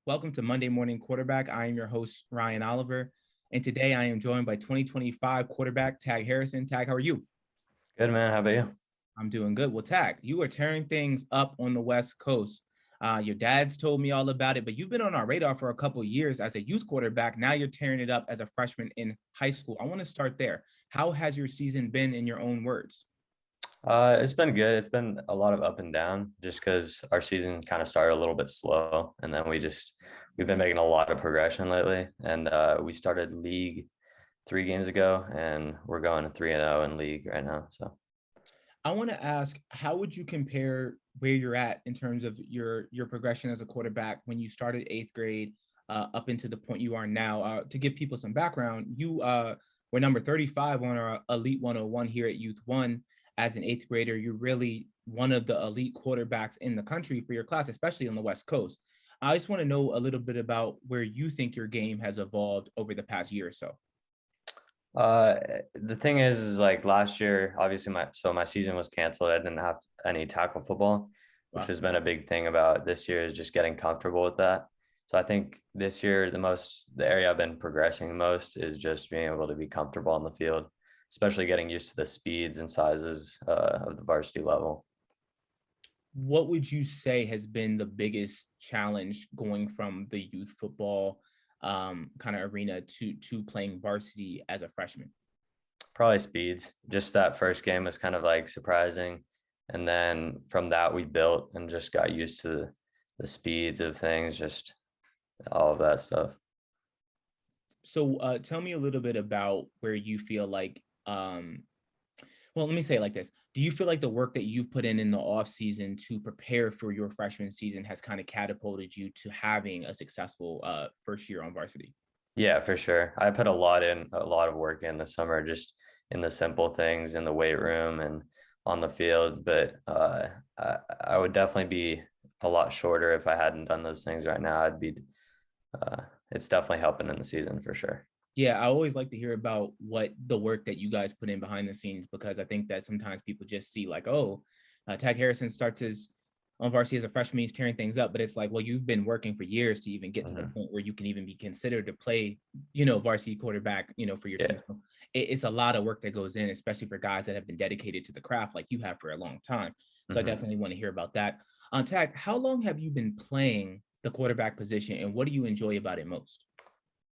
Welcome to Monday Morning Quarterback. I am your host, Ryan Oliver. And today I am joined by 2025 quarterback Tagg Harrison. Tagg, how are you? Good, man. How about you? I'm doing good. Well, Tagg, you are tearing things up on the West Coast. Your dad's told me all about it, but you've been on our radar for a couple of years as a youth quarterback. Now you're tearing it up as a freshman in high school. I want to start there. How has your season been in your own words? It's been good. It's been a lot of up and down just because our season kind of started a little bit slow. And then we've been making a lot of progression lately. And we started league 3 games ago and we're going to 3-0 in league right now. So I want to ask, how would you compare where you're at in terms of your progression as a quarterback when you started eighth grade up into the point you are now? To give people some background, you were number 35 on our Elite 101 here at Youth One. As an eighth grader, you're really one of the elite quarterbacks in the country for your class, especially on the West Coast. I just want to know a little bit about where you think your game has evolved over the past year or so. uh, the thing is like last year, obviously my season was canceled. I didn't have any tackle football, which Wow. has been a big thing about this year is just getting comfortable with that. So I think this year the area I've been progressing the most is just being able to be comfortable on the field, especially getting used to the speeds and sizes of the varsity level. What would you say has been the biggest challenge going from the youth football kind of arena to playing varsity as a freshman? Probably speeds. Just that first game was kind of like surprising. And then from that we built and just got used to the speeds of things, just all of that stuff. So tell me a little bit about where you feel like well, let me say it like this. Do you feel like the work that you've put in the off season to prepare for your freshman season has kind of catapulted you to having a successful first year on varsity? Yeah, for sure. I put a lot of work in the summer, just in the simple things in the weight room and on the field. But I would definitely be a lot shorter if I hadn't done those things right now. Uh, it's definitely helping in the season for sure. Yeah, I always like to hear about what the work that you guys put in behind the scenes, because I think that sometimes people just see like, oh, Tag Harrison starts his on varsity as a freshman, he's tearing things up, but it's like, well, you've been working for years to even get to the Hmm. point where you can even be considered to play, varsity quarterback, for your team. Yeah. So it's a lot of work that goes in, especially for guys that have been dedicated to the craft like you have for a long time. So I Hmm. definitely want to hear about that. On Tag, how long have you been playing the quarterback position, and what do you enjoy about it most?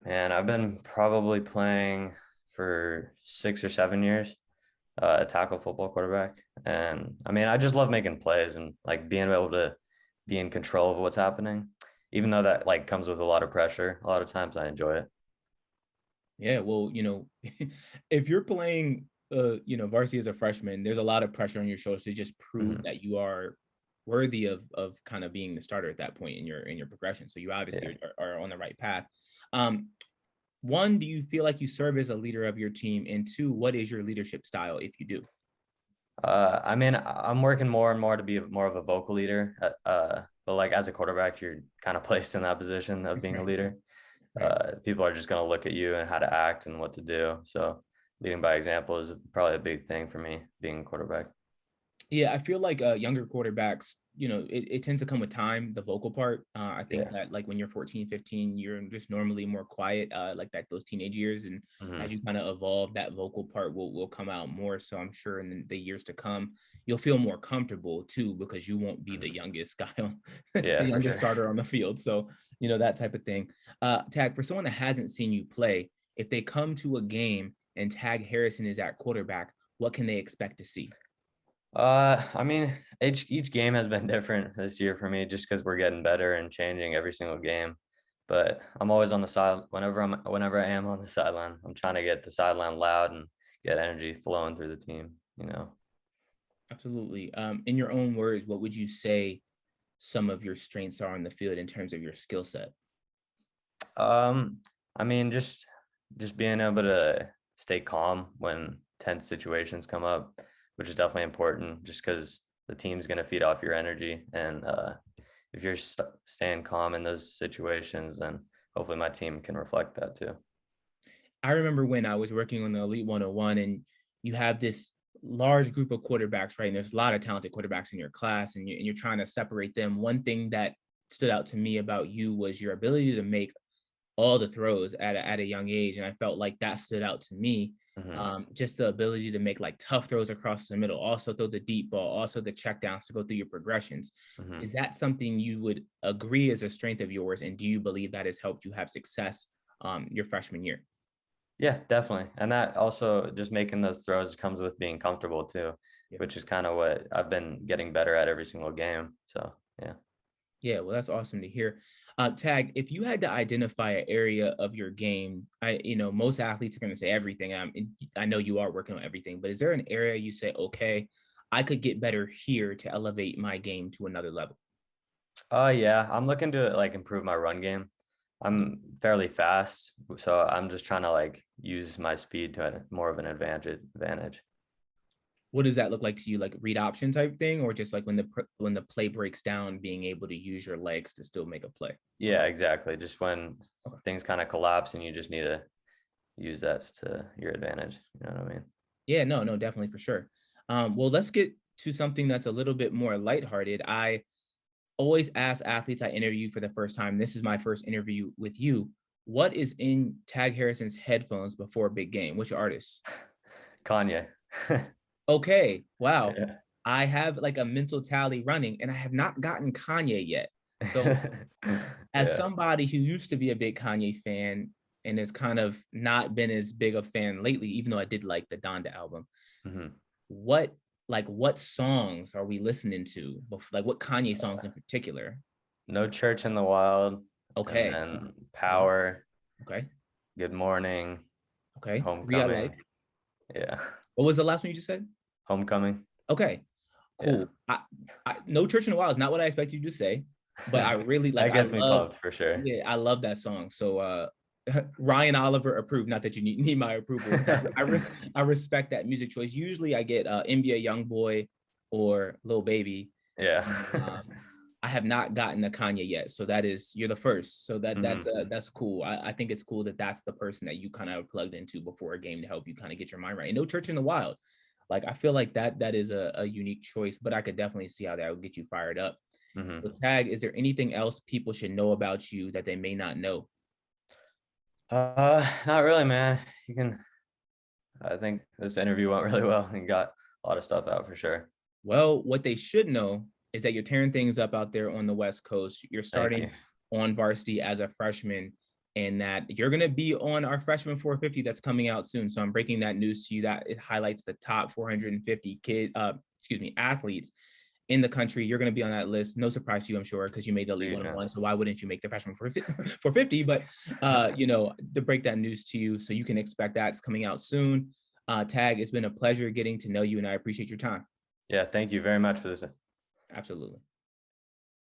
And I've been probably playing for 6 or 7 years, a tackle football quarterback. And I mean, I just love making plays and like being able to be in control of what's happening, even though that like comes with a lot of pressure. A lot of times I enjoy it. Yeah, well, if you're playing varsity as a freshman, there's a lot of pressure on your shoulders to just prove Hmm. that you are worthy of kind of being the starter at that point in your progression. So you obviously Yeah. are on the right path. Um, one, do you feel like you serve as a leader of your team? And two, what is your leadership style if you do? I mean, I'm working more and more to be more of a vocal leader. But like as a quarterback, you're kind of placed in that position of being a Right. leader. Right. People are just going to look at you and how to act and what to do. So leading by example is probably a big thing for me being a quarterback. Yeah, I feel like younger quarterbacks, it tends to come with time, the vocal part. I think Yeah. that like when you're 14, 15, you're just normally more quiet, like that those teenage years. And as Hmm. you kind of evolve, that vocal part will come out more. So I'm sure in the years to come, you'll feel more comfortable too, because you won't be the Hmm. youngest guy on the Yeah, for youngest sure. starter on the field. So, that type of thing. Tag, for someone that hasn't seen you play, if they come to a game and Tag Harrison is at quarterback, what can they expect to see? I mean, each game has been different this year for me, just because we're getting better and changing every single game. But I'm always on the side whenever I am on the sideline. I'm trying to get the sideline loud and get energy flowing through the team. You know. Absolutely. In your own words, what would you say some of your strengths are on the field in terms of your skill set? Um, I mean, just being able to stay calm when tense situations come up, which is definitely important, just because the team's gonna feed off your energy, and if you're staying calm in those situations, then hopefully my team can reflect that too. I remember when I was working on the Elite 101, and you have this large group of quarterbacks, right? And there's a lot of talented quarterbacks in your class, and you're trying to separate them. One thing that stood out to me about you was your ability to make all the throws at a young age. And I felt like that stood out to me. Hmm. Just the ability to make like tough throws across the middle, also throw the deep ball, also the check downs to go through your progressions. Hmm. Is that something you would agree is a strength of yours? And do you believe that has helped you have success your freshman year? Yeah, definitely. And that also just making those throws comes with being comfortable too, Yeah. which is kind of what I've been getting better at every single game. So yeah. Yeah, well, that's awesome to hear. Tag, if you had to identify an area of your game, most athletes are going to say everything. I know you are working on everything, but is there an area you say, okay, I could get better here to elevate my game to another level? Yeah, I'm looking to like improve my run game. Okay. I'm fairly fast, so I'm just trying to like use my speed to more of an advantage. What does that look like to you? Like read option type thing, or just like when the play breaks down, being able to use your legs to still make a play? Yeah, exactly. Just when Okay. things kind of collapse and you just need to use that to your advantage. You know what I mean? Yeah, no, no, definitely for sure. Well, let's get to something that's a little bit more lighthearted. I always ask athletes I interview for the first time. This is my first interview with you. What is in Tag Harrison's headphones before a big game? Which artist? Kanye. Okay, wow. Yeah. I have like a mental tally running, and I have not gotten Kanye yet. So, as Yeah. somebody who used to be a big Kanye fan and has kind of not been as big a fan lately, even though I did like the Donda album, Hmm. what what songs are we listening to? Like what Kanye songs in particular? No Church in the Wild, and Okay. then Okay. Power, Okay. Good Morning, Okay. Three I Homecoming. like. Yeah. What was the last one you just said? Homecoming. Okay. Yeah. Cool. No Church in a While is not what I expect you to say, but I really That like I gets me love pumped for sure. yeah, I love that song. So Ryan Oliver approved, not that you need my approval. I respect that music choice. Usually I get NBA Youngboy or Lil Baby. Yeah. And, I have not gotten a Kanye yet, so you're the first. So Hmm. that's cool. I think it's cool that that's the person that you kind of plugged into before a game to help you kind of get your mind right. And No Church in the Wild, like I feel like that is a unique choice, but I could definitely see how that would get you fired up. So Hmm. Tag, is there anything else people should know about you that they may not know? Not really, man. You can. I think this interview went really well and got a lot of stuff out for sure. Well, what they should know is that you're tearing things up out there on the West Coast. You're Thank you. starting on varsity as a freshman, and that you're going to be on our freshman 450 that's coming out soon. So I'm breaking that news to you that it highlights the top 450 athletes in the country. You're going to be on that list. No surprise to you, I'm sure, because you made the Elite Sweet, man. 101. So why wouldn't you make the freshman 450? But to break that news to you, so you can expect that's coming out soon. Tag, it's been a pleasure getting to know you, and I appreciate your time. Yeah, thank you very much for this. Absolutely.